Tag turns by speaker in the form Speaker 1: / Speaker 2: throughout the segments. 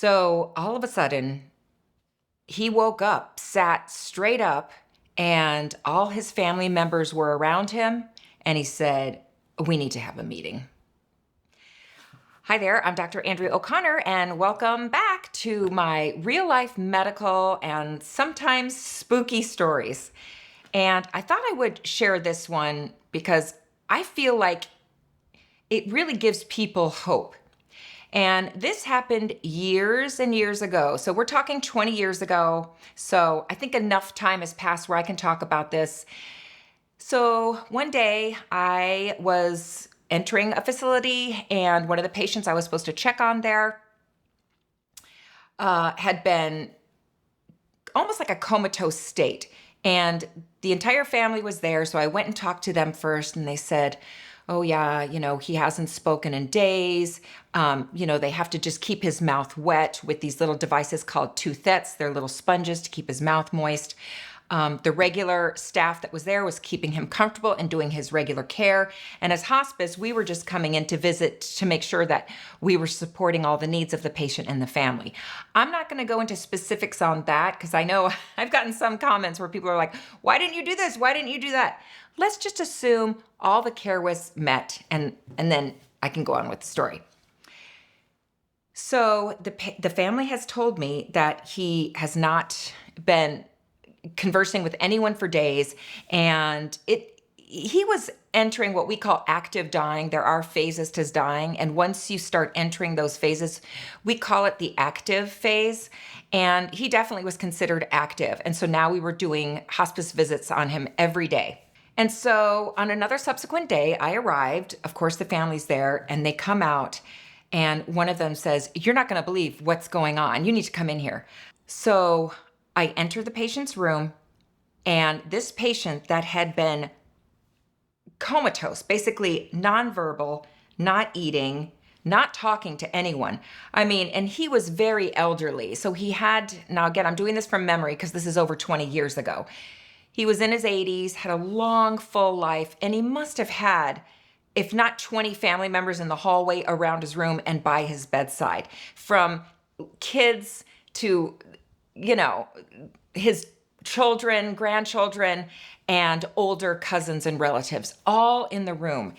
Speaker 1: So all of a sudden, he woke up, sat straight up, and all his family members were around him. And he said, "We need to have a meeting." Hi there, I'm Dr. Andrea O'Connor, and welcome back to my real life medical and sometimes spooky stories. And I thought I would share this one because I feel like it really gives people hope. And this happened years and years ago. So we're talking 20 years ago. So I think enough time has passed where I can talk about this. So one day I was entering a facility, and one of the patients I was supposed to check on there had been almost like a comatose state. And the entire family was there. So I went and talked to them first, and they said, "Oh yeah, he hasn't spoken in days. They have to just keep his mouth wet with these little devices called toothettes. They're little sponges to keep his mouth moist." The regular staff that was there was keeping him comfortable and doing his regular care. And as hospice, we were just coming in to visit to make sure that we were supporting all the needs of the patient and the family. I'm not going to go into specifics on that because I know I've gotten some comments where people are like, "Why didn't you do this? Why didn't you do that?" Let's just assume all the care was met, and then I can go on with the story. So the family has told me that he has not been conversing with anyone for days, and he was entering what we call active dying. There are phases to dying, and once you start entering those phases, we call it the active phase. And he definitely was considered active, and so now we were doing hospice visits on him every day. And so on another subsequent day, I arrived. Of course, the family's there, and they come out, and one of them says, "You're not going to believe what's going on. You need to come in here." So I enter the patient's room, and this patient that had been comatose, basically nonverbal, not eating, not talking to anyone. And he was very elderly. So he had, now again, I'm doing this from memory because this is over 20 years ago. He was in his 80s, had a long, full life, and he must have had, if not 20 family members in the hallway around his room and by his bedside, from kids to his children, grandchildren, and older cousins and relatives, all in the room.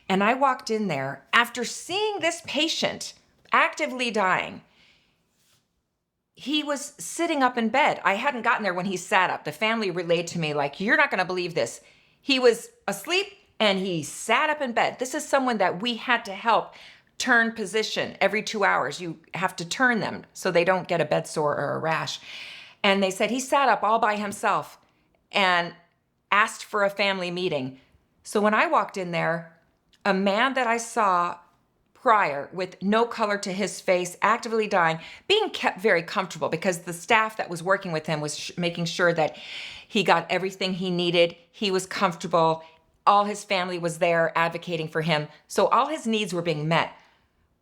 Speaker 1: And I walked in there after seeing this patient actively dying. He was sitting up in bed. I hadn't gotten there when he sat up. The family relayed to me, like, "You're not going to believe this." He was asleep and he sat up in bed. This is someone that we had to help turn position every 2 hours. You have to turn them so they don't get a bed sore or a rash. And they said he sat up all by himself and asked for a family meeting. So when I walked in there, a man that I saw prior with no color to his face, actively dying, being kept very comfortable because the staff that was working with him was making sure that he got everything he needed. He was comfortable. All his family was there advocating for him. So all his needs were being met.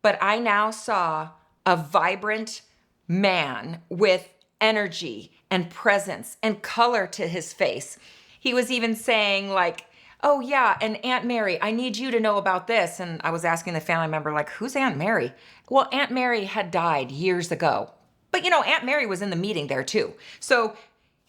Speaker 1: But I now saw a vibrant man with energy and presence and color to his face. He was even saying, like, "Oh yeah, and Aunt Mary, I need you to know about this." And I was asking the family member, like, "Who's Aunt Mary?" Well, Aunt Mary had died years ago. But Aunt Mary was in the meeting there too. So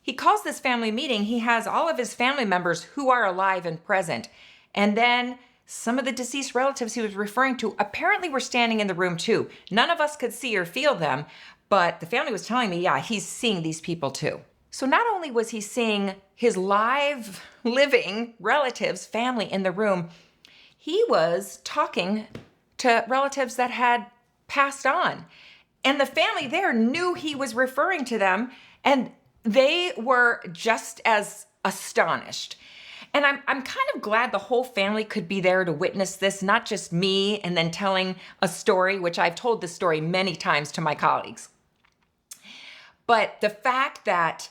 Speaker 1: he calls this family meeting. He has all of his family members who are alive and present. And then some of the deceased relatives he was referring to apparently were standing in the room too. None of us could see or feel them, but the family was telling me, yeah, he's seeing these people too. So not only was he seeing his live, living relatives, family in the room, he was talking to relatives that had passed on. And the family there knew he was referring to them, and they were just as astonished. And I'm kind of glad the whole family could be there to witness this, not just me and then telling a story, which I've told this story many times to my colleagues. But the fact that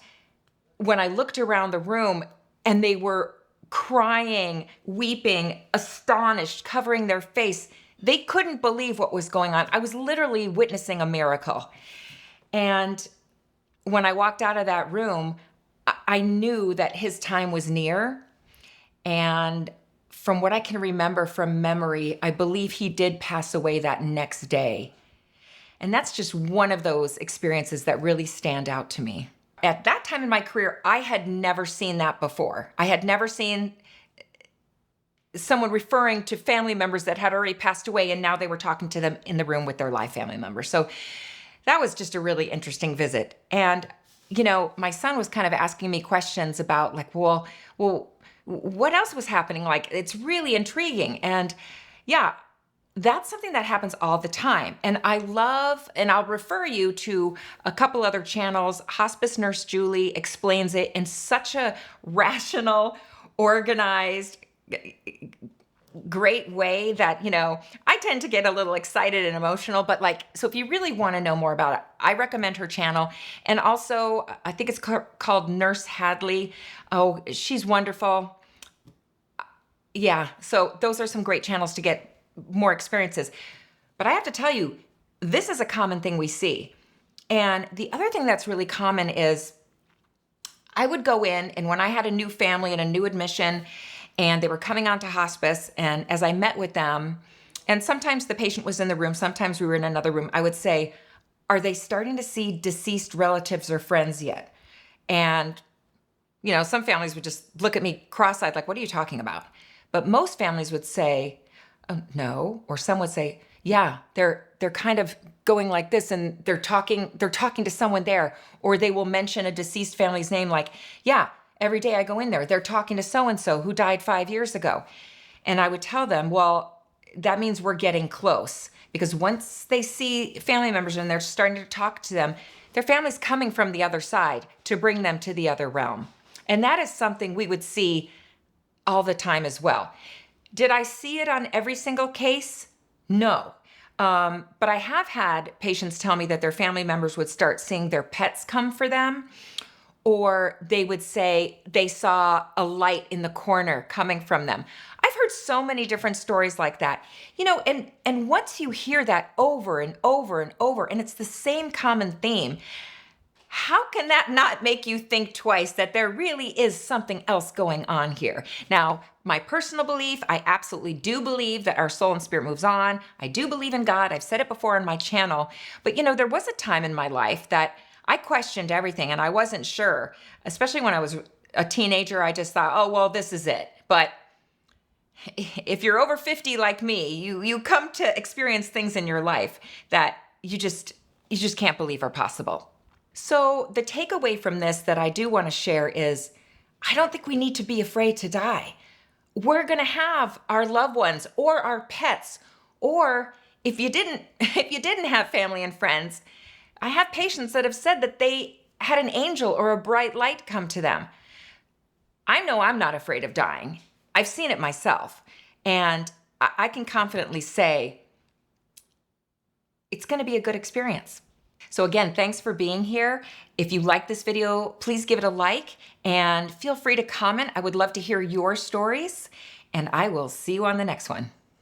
Speaker 1: when I looked around the room and they were crying, weeping, astonished, covering their face, they couldn't believe what was going on. I was literally witnessing a miracle. And when I walked out of that room, I knew that his time was near. And from what I can remember from memory, I believe he did pass away that next day. And that's just one of those experiences that really stand out to me. At that time in my career, I had never seen that before. I had never seen someone referring to family members that had already passed away, and now they were talking to them in the room with their live family members. So that was just a really interesting visit. And, my son was kind of asking me questions about like, well, what else was happening? Like, it's really intriguing. And yeah, that's something that happens all the time. And I love, and I'll refer you to a couple other channels. Hospice Nurse Julie explains it in such a rational, organized, great way that, I tend to get a little excited and emotional, but so if you really want to know more about it, I recommend her channel. And also, I think it's called Nurse Hadley. Oh, she's wonderful. Yeah, so those are some great channels to get more experiences. But I have to tell you, this is a common thing we see. And the other thing that's really common is I would go in, and when I had a new family and a new admission, and they were coming onto hospice, and as I met with them, and sometimes the patient was in the room, sometimes we were in another room, I would say, are they starting to see deceased relatives or friends yet? And, some families would just look at me cross-eyed like, what are you talking about? But most families would say, oh, no, or some would say, yeah, they're kind of going like this, and they're talking to someone there, or they will mention a deceased family's name like, yeah, every day I go in there, they're talking to so-and-so who died 5 years ago. And I would tell them, well, that means we're getting close, because once they see family members and they're starting to talk to them, their family's coming from the other side to bring them to the other realm. And that is something we would see all the time as well. Did I see it on every single case? No. But I have had patients tell me that their family members would start seeing their pets come for them, or they would say they saw a light in the corner coming from them. I've heard so many different stories like that. And once you hear that over and over and over, and it's the same common theme, how can that not make you think twice that there really is something else going on here? Now, my personal belief, I absolutely do believe that our soul and spirit moves on. I do believe in God. I've said it before on my channel. But there was a time in my life that I questioned everything, and I wasn't sure, especially when I was a teenager. I just thought, oh, well, this is it. But if you're over 50 like me, you come to experience things in your life that you just can't believe are possible. So the takeaway from this that I do want to share is, I don't think we need to be afraid to die. We're going to have our loved ones or our pets, or if you didn't have family and friends, I have patients that have said that they had an angel or a bright light come to them. I know I'm not afraid of dying. I've seen it myself. And I can confidently say it's going to be a good experience. So again, thanks for being here. If you like this video, please give it a like and feel free to comment. I would love to hear your stories, and I will see you on the next one.